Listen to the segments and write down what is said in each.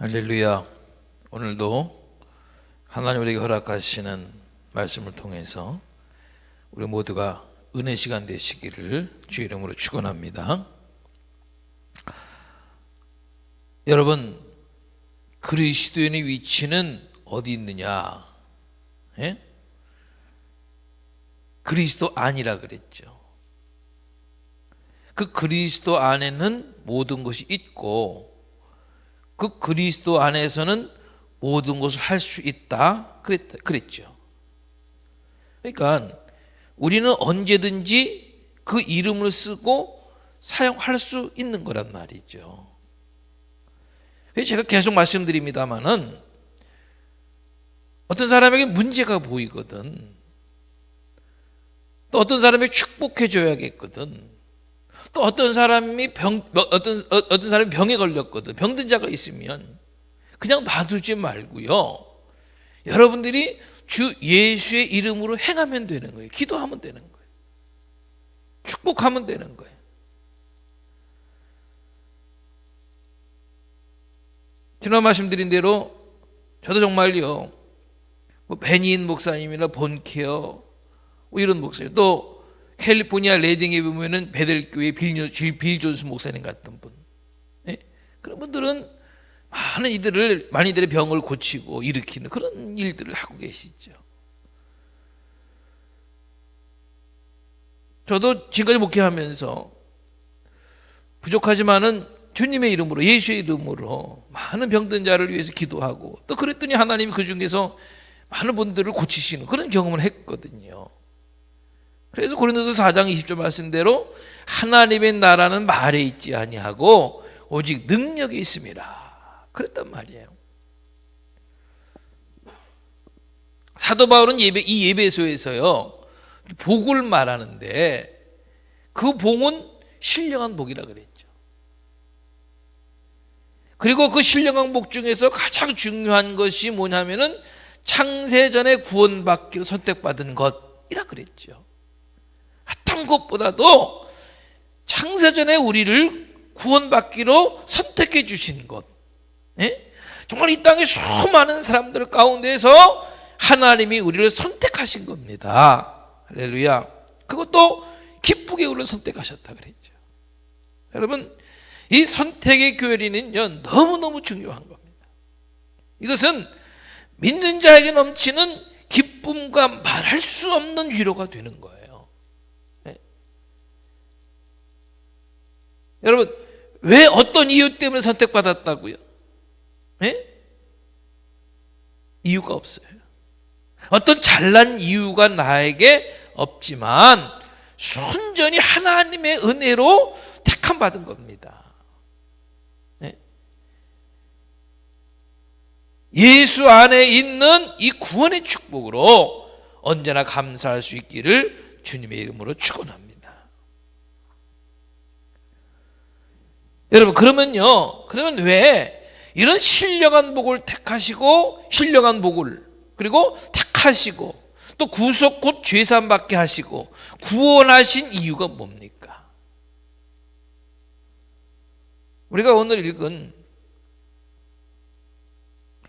할렐루야. 오늘도 하나님 우리에게 허락하시는 말씀을 통해서 우리 모두가 은혜 시간 되시기를 주의 이름으로 축원합니다. 여러분, 그리스도인의 위치는 어디 있느냐? 예? 그리스도 안이라 그랬죠. 그 그리스도 안에는 모든 것이 있고 그 그리스도 안에서는 모든 것을 할 수 있다 그랬죠. 그러니까 우리는 언제든지 그 이름을 쓰고 사용할 수 있는 거란 말이죠. 그래서 제가 계속 말씀드립니다마는 어떤 사람에게 문제가 보이거든, 또 어떤 사람이 축복해 줘야겠거든, 또 어떤 사람이 어떤 사람이 병에 걸렸거든, 병든 자가 있으면 그냥 놔두지 말고요, 여러분들이 주 예수의 이름으로 행하면 되는 거예요. 기도하면 되는 거예요. 축복하면 되는 거예요. 지난 말씀드린 대로 저도 정말요, 베니인 목사님이나 본케어 이런 목사님, 또 캘리포니아 레딩에 보면은 베델교회 빌 존스 목사님 같은 분, 예? 그런 분들은 많이들의 병을 고치고 일으키는 그런 일들을 하고 계시죠. 저도 지금까지 목회하면서 부족하지만은 주님의 이름으로, 예수의 이름으로 많은 병든 자를 위해서 기도하고, 또 그랬더니 하나님이 그 중에서 많은 분들을 고치시는 그런 경험을 했거든요. 그래서 고린도서 4장 20절 말씀대로 하나님의 나라는 말에 있지 아니하고 오직 능력이 있음이라 그랬단 말이에요. 사도 바울은 이 예배소에서요, 복을 말하는데 그 복은 신령한 복이라 그랬죠. 그리고 그 신령한 복 중에서 가장 중요한 것이 뭐냐면은 창세전에 구원받기로 선택받은 것이라 그랬죠. 어떤 것보다도 창세전에 우리를 구원받기로 선택해 주신 것, 예? 정말 이 땅에 수많은 사람들 가운데서 하나님이 우리를 선택하신 겁니다. 할렐루야. 그것도 기쁘게 우리를 선택하셨다 그랬죠. 여러분, 이 선택의 교리는요, 너무너무 중요한 겁니다. 이것은 믿는 자에게 넘치는 기쁨과 말할 수 없는 위로가 되는 거예요. 여러분, 왜 어떤 이유 때문에 선택받았다고요? 네? 이유가 없어요. 어떤 잘난 이유가 나에게 없지만 순전히 하나님의 은혜로 택함 받은 겁니다. 네? 예수 안에 있는 이 구원의 축복으로 언제나 감사할 수 있기를 주님의 이름으로 축원합니다. 여러분, 그러면 왜 이런 신령한 복을 택하시고, 신령한 복을 그리고 택하시고, 또 구속 곧 죄사함 받게 하시고 구원하신 이유가 뭡니까? 우리가 오늘 읽은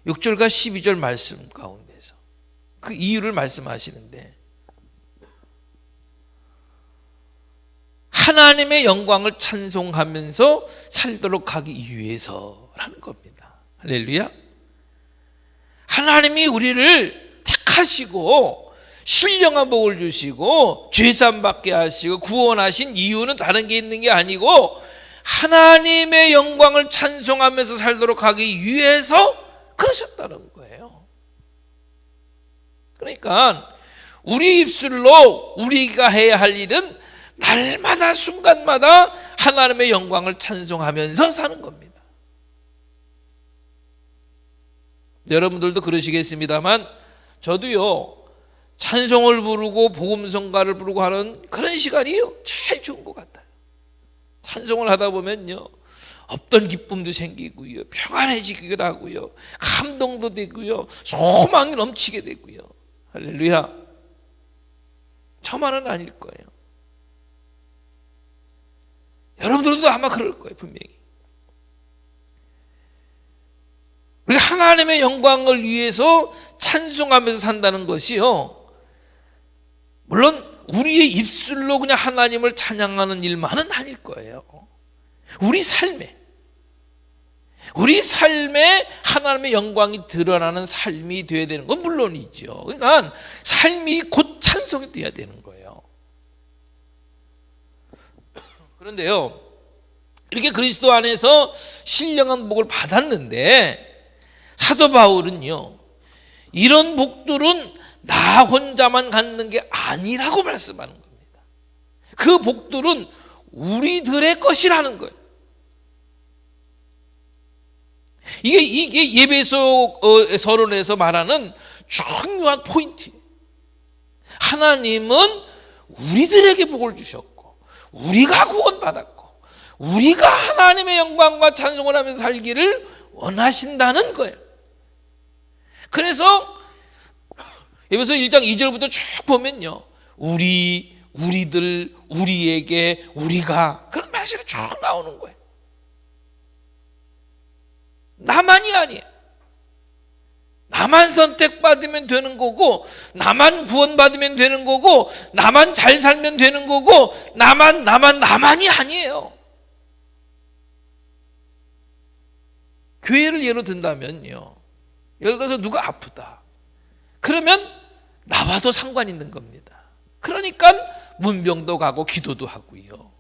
6절과 12절 말씀 가운데서 그 이유를 말씀하시는데, 하나님의 영광을 찬송하면서 살도록 하기 위해서라는 겁니다. 할렐루야. 하나님이 우리를 택하시고 신령한 복을 주시고 죄사함 받게 하시고 구원하신 이유는 다른 게 있는 게 아니고 하나님의 영광을 찬송하면서 살도록 하기 위해서 그러셨다는 거예요. 그러니까 우리 입술로 우리가 해야 할 일은 날마다 순간마다 하나님의 영광을 찬송하면서 사는 겁니다. 여러분들도 그러시겠습니다만 저도요, 찬송을 부르고 복음성가를 부르고 하는 그런 시간이 제일 좋은 것 같아요. 찬송을 하다 보면요, 없던 기쁨도 생기고요, 평안해지기도 하고요, 감동도 되고요, 소망이 넘치게 되고요. 할렐루야. 저만은 아닐 거예요. 여러분들도 아마 그럴 거예요, 분명히. 우리가 하나님의 영광을 위해서 찬송하면서 산다는 것이요, 물론 우리의 입술로 그냥 하나님을 찬양하는 일만은 아닐 거예요. 우리 삶에 하나님의 영광이 드러나는 삶이 되어야 되는 건 물론이죠. 그러니까 삶이 곧 찬송이 되어야 되는 거예요. 그런데요, 이렇게 그리스도 안에서 신령한 복을 받았는데 사도 바울은요, 이런 복들은 나 혼자만 갖는 게 아니라고 말씀하는 겁니다. 그 복들은 우리들의 것이라는 거예요. 이게 예배소 서론에서 말하는 중요한 포인트예요. 하나님은 우리들에게 복을 주셨고, 우리가 구원받았고, 우리가 하나님의 영광과 찬송을 하면서 살기를 원하신다는 거예요. 그래서 에베소 1장 2절부터 쭉 보면요, 우리들, 우리에게, 우리가, 그런 말씀이 쭉 나오는 거예요. 나만이 아니에요. 나만 선택받으면 되는 거고, 나만 구원받으면 되는 거고, 나만 잘 살면 되는 거고, 나만이 아니에요. 교회를 예로 든다면요, 예를 들어서 누가 아프다, 그러면 나와도 상관 있는 겁니다. 그러니까 문병도 가고 기도도 하고요.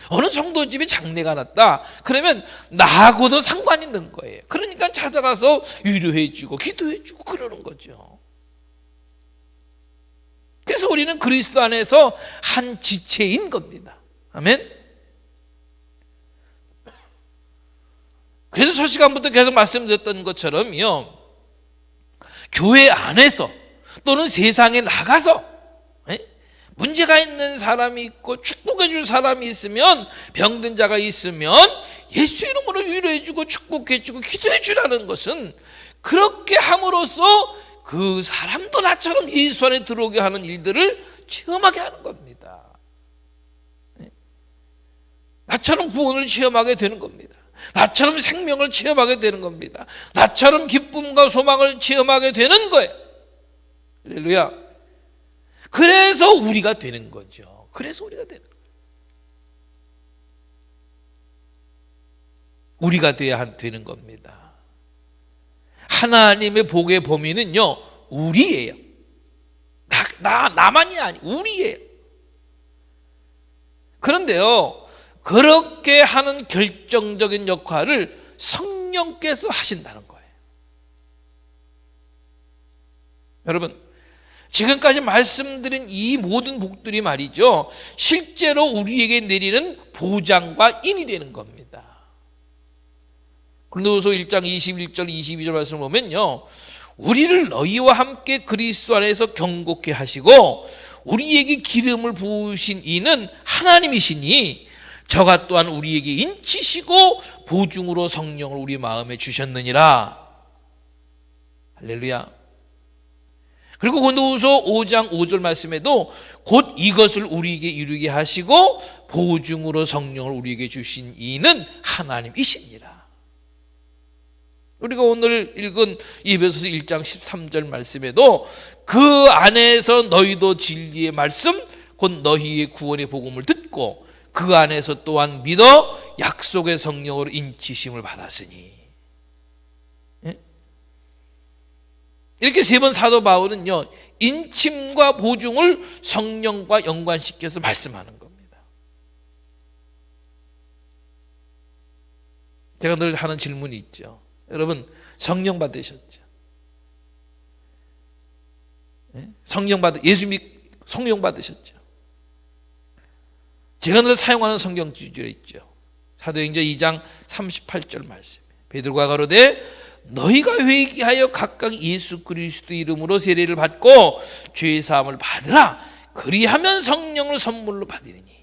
어느 성도 집에 장례가 났다, 그러면 나하고도 상관 있는 거예요. 그러니까 찾아가서 위로해주고 기도해주고 그러는 거죠. 그래서 우리는 그리스도 안에서 한 지체인 겁니다. 아멘. 그래서 첫 시간부터 계속 말씀드렸던 것처럼요, 교회 안에서 또는 세상에 나가서 문제가 있는 사람이 있고 축복해 줄 사람이 있으면, 병든 자가 있으면 예수 이름으로 위로해 주고 축복해 주고 기도해 주라는 것은, 그렇게 함으로써 그 사람도 나처럼 예수 안에 들어오게 하는 일들을 체험하게 하는 겁니다. 나처럼 구원을 체험하게 되는 겁니다. 나처럼 생명을 체험하게 되는 겁니다. 나처럼 기쁨과 소망을 체험하게 되는 거예요. 할렐루야. 그래서 우리가 되는 거죠. 그래서 우리가 되는 거예요. 우리가 돼야 되는 겁니다. 하나님의 복의 범위는요, 우리예요. 나만이 아니, 우리예요. 그런데요, 그렇게 하는 결정적인 역할을 성령께서 하신다는 거예요. 여러분, 지금까지 말씀드린 이 모든 복들이 말이죠, 실제로 우리에게 내리는 보장과 인이 되는 겁니다. 고린도후서 1장 21절 22절 말씀을 보면요, 우리를 너희와 함께 그리스도 안에서 경고케 하시고 우리에게 기름을 부으신 이는 하나님이시니 저가 또한 우리에게 인치시고 보증으로 성령을 우리 마음에 주셨느니라. 할렐루야. 그리고 고린도후서 5장 5절 말씀에도 곧 이것을 우리에게 이루게 하시고 보증으로 성령을 우리에게 주신 이는 하나님이시니라. 우리가 오늘 읽은 에베소서 1장 13절 말씀에도 그 안에서 너희도 진리의 말씀 곧 너희의 구원의 복음을 듣고 그 안에서 또한 믿어 약속의 성령으로 인치심을 받았으니. 이렇게 세 번 사도 바울은요, 인침과 보증을 성령과 연관시켜서 말씀하는 겁니다. 제가 늘 하는 질문이 있죠. 여러분, 성령 받으셨죠? 성령 받으셨죠? 제가 늘 사용하는 성경 주제 있죠. 사도행전 2장 38절 말씀. 베드로가 가로되 너희가 회개하여 각각 예수 그리스도 이름으로 세례를 받고 죄 사함을 받으라. 그리하면 성령을 선물로 받으리니.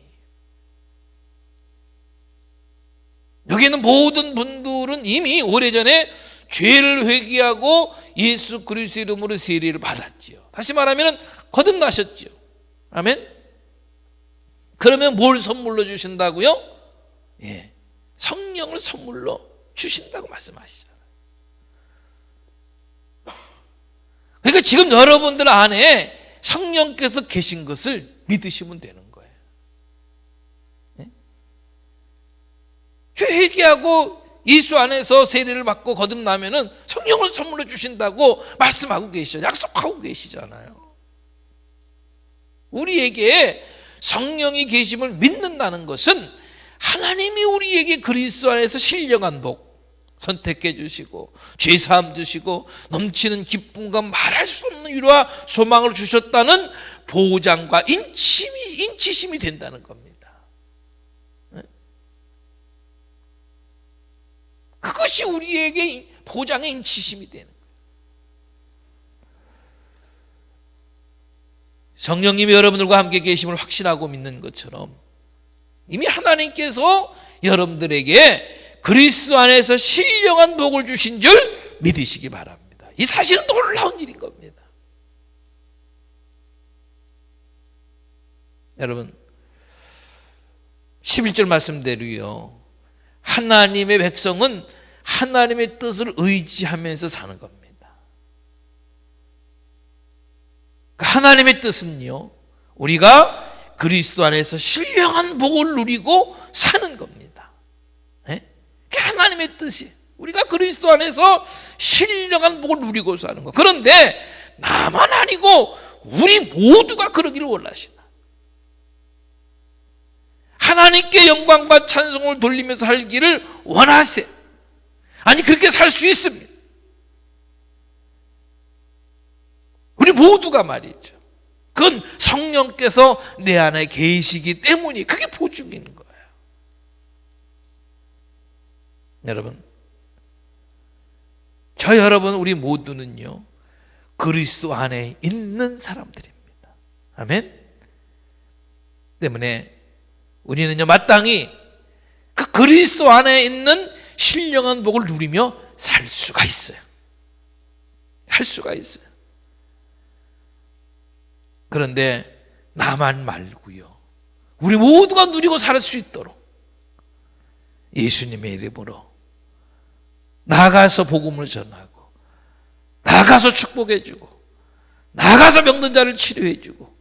여기 있는 모든 분들은 이미 오래전에 죄를 회개하고 예수 그리스도 이름으로 세례를 받았지요. 다시 말하면 거듭나셨지요. 아멘. 그러면 뭘 선물로 주신다고요? 성령을 선물로 주신다고 말씀하시잖아요. 그러니까 지금 여러분들 안에 성령께서 계신 것을 믿으시면 되는 거예요. 회개하고 예수 안에서 세례를 받고 거듭나면은 성령을 선물로 주신다고 말씀하고 계시죠. 약속하고 계시잖아요. 우리에게 성령이 계심을 믿는다는 것은 하나님이 우리에게 그리스도 안에서 신령한 복 선택해 주시고 죄사함 주시고 넘치는 기쁨과 말할 수 없는 위로와 소망을 주셨다는 보장과 인치심이 된다는 겁니다. 그것이 우리에게 보장의 인치심이 되는 거예요. 성령님이 여러분들과 함께 계심을 확신하고 믿는 것처럼 이미 하나님께서 여러분들에게 그리스도 안에서 신령한 복을 주신 줄 믿으시기 바랍니다. 이 사실은 놀라운 일인 겁니다. 여러분 11절 말씀대로요, 하나님의 백성은 하나님의 뜻을 의지하면서 사는 겁니다. 하나님의 뜻은요, 우리가 그리스도 안에서 신령한 복을 누리고 사는 겁니다. 그게 하나님의 뜻이, 우리가 그리스도 안에서 신령한 복을 누리고 사는 것. 그런데 나만 아니고 우리 모두가 그러기를 원하시다. 하나님께 영광과 찬송을 돌리면서 살기를 원하세요. 아니, 그렇게 살 수 있습니다. 우리 모두가 말이죠. 그건 성령께서 내 안에 계시기 때문이, 그게 보증인 거예요. 여러분, 저 여러분 우리 모두는요 그리스도 안에 있는 사람들입니다. 아멘. 때문에 우리는요 마땅히 그 그리스도 안에 있는 신령한 복을 누리며 살 수가 있어요. 살 수가 있어요. 그런데 나만 말고요, 우리 모두가 누리고 살 수 있도록 예수님의 이름으로 나가서 복음을 전하고, 나가서 축복해주고, 나가서 병든 자를 치료해주고,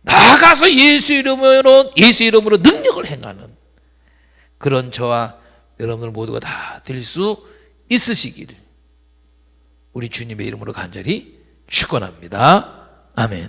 나가서 예수 이름으로 능력을 행하는 그런 저와 여러분들 모두가 다 될 수 있으시기를 우리 주님의 이름으로 간절히 축원합니다. 아멘.